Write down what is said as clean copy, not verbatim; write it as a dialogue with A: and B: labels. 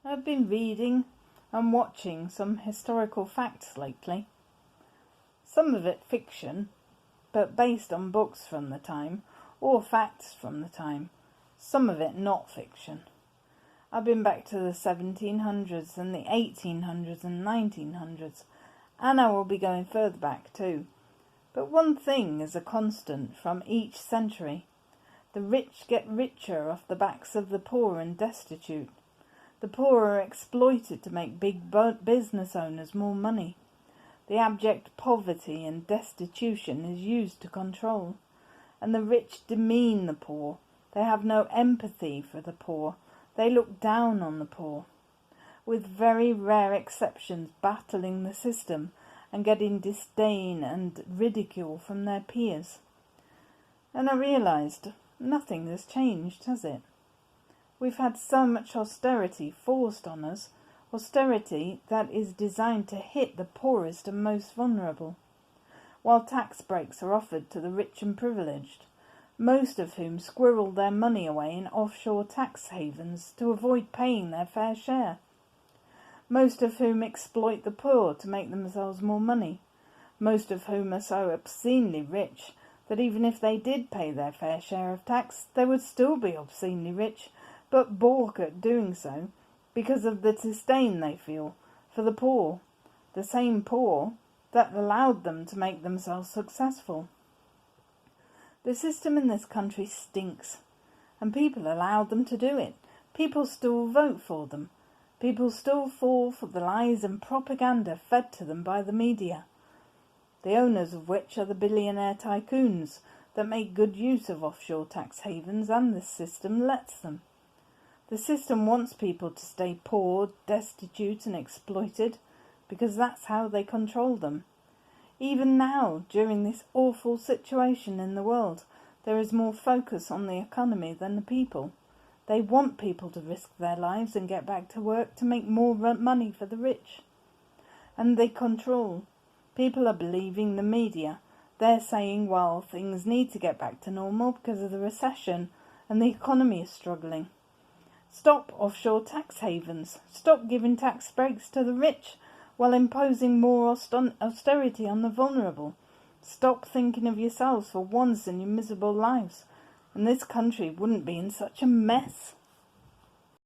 A: I've been reading and watching some historical facts lately. Some of it fiction, but based on books from the time, or facts from the time. Some of it not fiction. I've been back to the 1700s and the 1800s and 1900s, and I will be going further back too. But one thing is a constant from each century. The rich get richer off the backs of the poor and destitute. The poor are exploited to make big business owners more money. The abject poverty and destitution is used to control. And the rich demean the poor. They have no empathy for the poor. They look down on the poor. With very rare exceptions battling the system and getting disdain and ridicule from their peers. And I realised nothing has changed, has it? We've had so much austerity forced on us, austerity that is designed to hit the poorest and most vulnerable, while tax breaks are offered to the rich and privileged, most of whom squirrel their money away in offshore tax havens to avoid paying their fair share, most of whom exploit the poor to make themselves more money, most of whom are so obscenely rich that even if they did pay their fair share of tax, they would still be obscenely rich, but balk at doing so because of the disdain they feel for the poor, the same poor that allowed them to make themselves successful. The system in this country stinks, and people allow them to do it. People still vote for them. People still fall for the lies and propaganda fed to them by the media, the owners of which are the billionaire tycoons that make good use of offshore tax havens, and this system lets them. The system wants people to stay poor, destitute and exploited because that's how they control them. Even now, during this awful situation in the world, there is more focus on the economy than the people. They want people to risk their lives and get back to work to make more money for the rich. And they control. People are believing the media. They're saying, well, things need to get back to normal because of the recession and the economy is struggling. Stop offshore tax havens. Stop giving tax breaks to the rich while imposing more austerity on the vulnerable. Stop thinking of yourselves for once in your miserable lives, and this country wouldn't be in such a mess.